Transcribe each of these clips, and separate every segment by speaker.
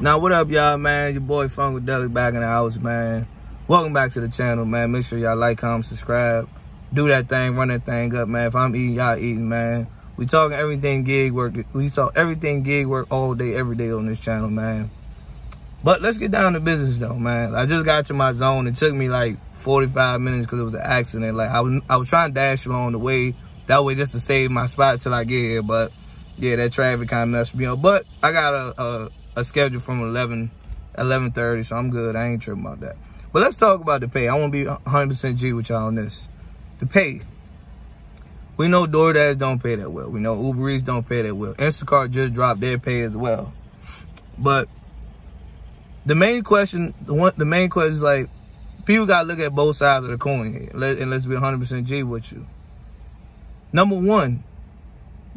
Speaker 1: Now, what up, y'all, man? Your boy Funkadelic back in the house, man. Welcome back to the channel, man. Make sure y'all like, comment, subscribe. Do that thing, run that thing up, man. If I'm eating, y'all eating, man. We talking everything gig work. We talk everything gig work all day, every day on this channel, man. But let's get down to business, though, man. I just got to my zone. It took me like 45 minutes because it was an accident. Like, I was trying to dash along the way. That way just to save my spot till I get here. But, yeah, that traffic kind of messed me up. But I got a schedule from 11:30, so I'm good. I ain't tripping about that. But let's talk about the pay. I want to be 100% G with y'all on this. The pay. We know DoorDash don't pay that well. We know Uber Eats don't pay that well. Instacart just dropped their pay as well. But the main question is like, people got to look at both sides of the coin here. And let's be 100% G with you. Number one,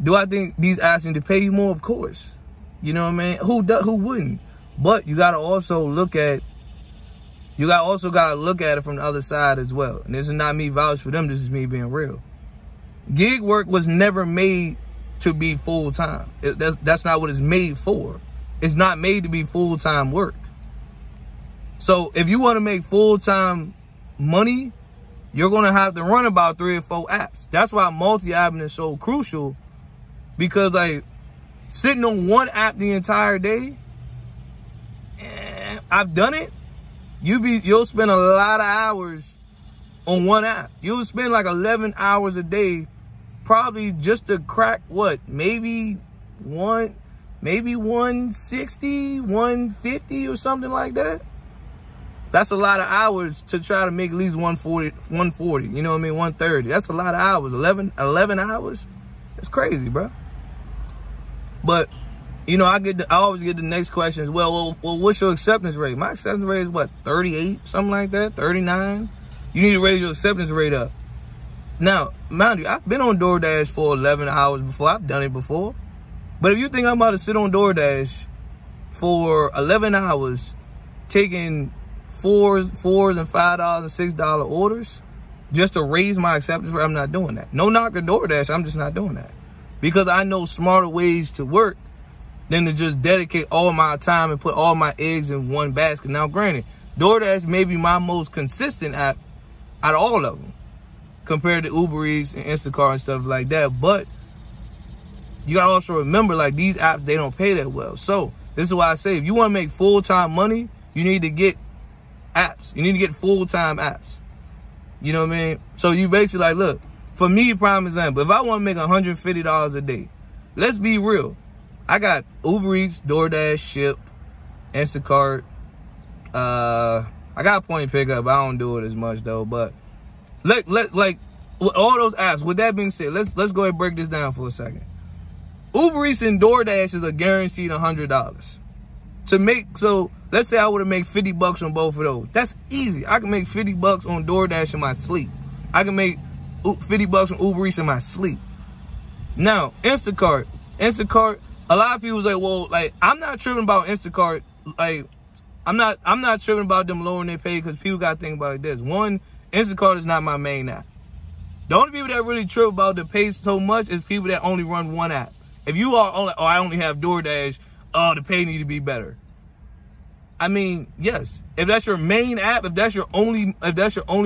Speaker 1: do I think these apps need to pay you more? Of course. You know what I mean? Who wouldn't? But you gotta also look at it from the other side as well. And this is not me vouching for them, this is me being real. Gig work was never made to be full-time. That's not what it's made for. It's not made to be full-time work. So if you want to make full-time money, you're gonna have to run about 3 or 4 apps. That's why multi-apping is so crucial, because like sitting on one app the entire day, I've done it. You'll spend a lot of hours on one app. You'll spend like 11 hours a day, probably just to crack what? Maybe 160, 150 or something like that. That's a lot of hours to try to make at least 140, you know what I mean? 130. That's a lot of hours. 11 hours? That's crazy, bro. But, you know, I always get the next question is, well, what's your acceptance rate? My acceptance rate is what, 38, something like that, 39? You need to raise your acceptance rate up. Now, mind you, I've been on DoorDash for 11 hours before. I've done it before. But if you think I'm about to sit on DoorDash for 11 hours, taking $4 and $5 and $6 orders just to raise my acceptance rate, I'm not doing that. No knock to DoorDash, I'm just not doing that. Because I know smarter ways to work than to just dedicate all my time and put all my eggs in one basket. Now, granted, DoorDash may be my most consistent app out of all of them compared to Uber Eats and Instacart and stuff like that. But you got to also remember, like, these apps, they don't pay that well. So this is why I say, if you want to make full-time money, you need to get apps. You need to get full-time apps. You know what I mean? So you basically like, look, for me, prime example, if I want to make $150 a day, let's be real. I got Uber Eats, DoorDash, Ship, Instacart. I got Point and Pickup. I don't do it as much though. But like with all those apps. With that being said, let's go ahead and break this down for a second. Uber Eats and DoorDash is a guaranteed $100 to make. So let's say I would have made 50 bucks on both of those. That's easy. I can make 50 bucks on DoorDash in my sleep. I can make 50 bucks on Uber Eats in my sleep. Now, Instacart, a lot of people say, well, like, I'm not tripping about Instacart. Like, I'm not tripping about them lowering their pay, because people got to think about it this. One, Instacart is not my main app. The only people that really trip about the pay so much is people that only run one app. If you are only, I only have DoorDash, the pay need to be better. I mean, yes, if that's your main app, if that's your only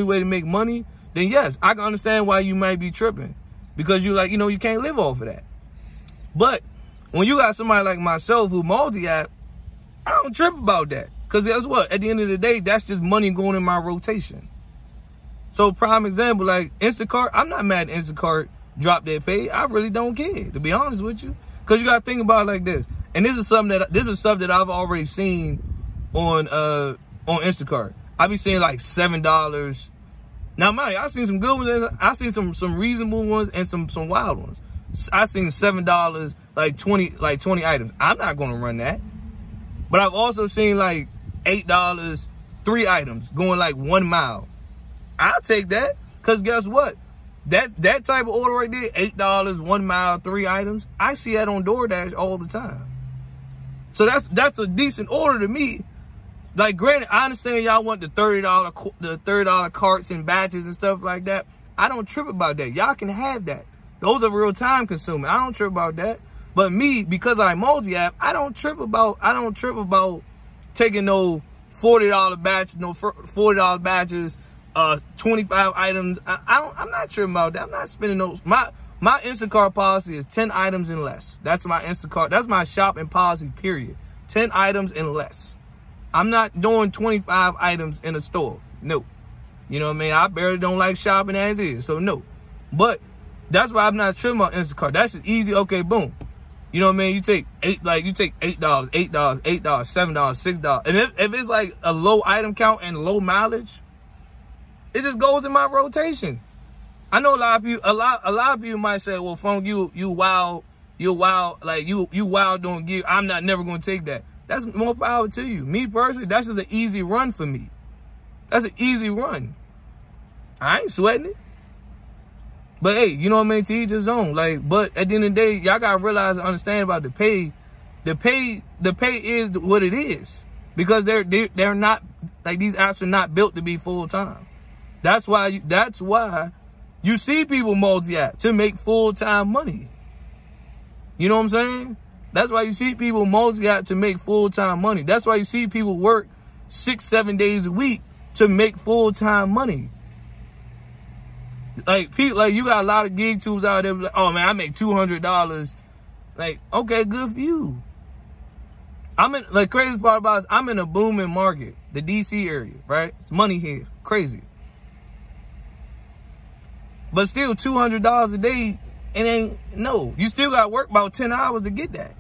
Speaker 1: way to make money, then yes, I can understand why you might be tripping, because you like, you know, you can't live off of that. But when you got somebody like myself who multi-app, I don't trip about that, because guess what? At the end of the day, that's just money going in my rotation. So prime example, like Instacart, I'm not mad at Instacart drop their pay. I really don't care, to be honest with you, because you got to think about it like this. And this is stuff that I've already seen on Instacart. I be seeing like $7. Now, mind you, I've seen some good ones. I've seen some reasonable ones and some wild ones. I've seen $7, like 20 items. I'm not going to run that. But I've also seen like $8, 3 items going like 1 mile. I'll take that, because guess what? That type of order right there, $8, 1 mile, 3 items. I see that on DoorDash all the time. So that's a decent order to me. Like, granted, I understand y'all want the $30 carts and batches and stuff like that. I don't trip about that. Y'all can have that. Those are real time consuming. I don't trip about that. But me, because I multi-app, I don't trip about taking no $40 batch, no $40 batches, 25 items. I'm not tripping about that. I'm not spending those. My Instacart policy is 10 items and less. That's my Instacart. That's my shopping policy, period. 10 items and less. I'm not doing 25 items in a store. No. You know what I mean? I barely don't like shopping as is, so no. But that's why I'm not tripping on Instacart. That's easy. Okay, boom. You know what I mean? You take $8, $8, $7, $6. And if it's like a low item count and low mileage, it just goes in my rotation. I know a lot of people might say, well, Funk, you wild, like you wild doing gear. I'm never gonna take that. That's more power to you. Me personally, that's just an easy run for me. That's an easy run. I ain't sweating it. But hey, you know what I mean? To each his own. Like, but at the end of the day, y'all gotta realize and understand about the pay. The pay is what it is. Because they're not, like, these apps are not built to be full time. That's why you see people multi-app to make full-time money. You know what I'm saying? That's why you see people multi-app to make full-time money. That's why you see people work 6-7 days a week to make full-time money. Like, you got a lot of gig tubes out there. Like, oh man, I make $200. Like, okay, good for you. Crazy part about it is I'm in a booming market, the DC area, right? It's money here, crazy. But still, $200 a day, it ain't, no. You still got to work about 10 hours to get that.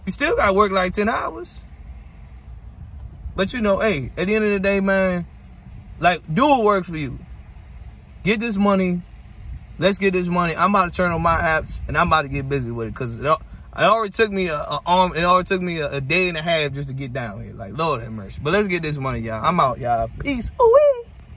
Speaker 1: You still got to work like 10 hours. But you know, hey, at the end of the day, man, like, do what works for you. Get this money. Let's get this money. I'm about to turn on my apps, and I'm about to get busy with it, because it already took me a day and a half just to get down here. Like, Lord have mercy. But let's get this money, y'all. I'm out, y'all. Peace. Ooh-wee.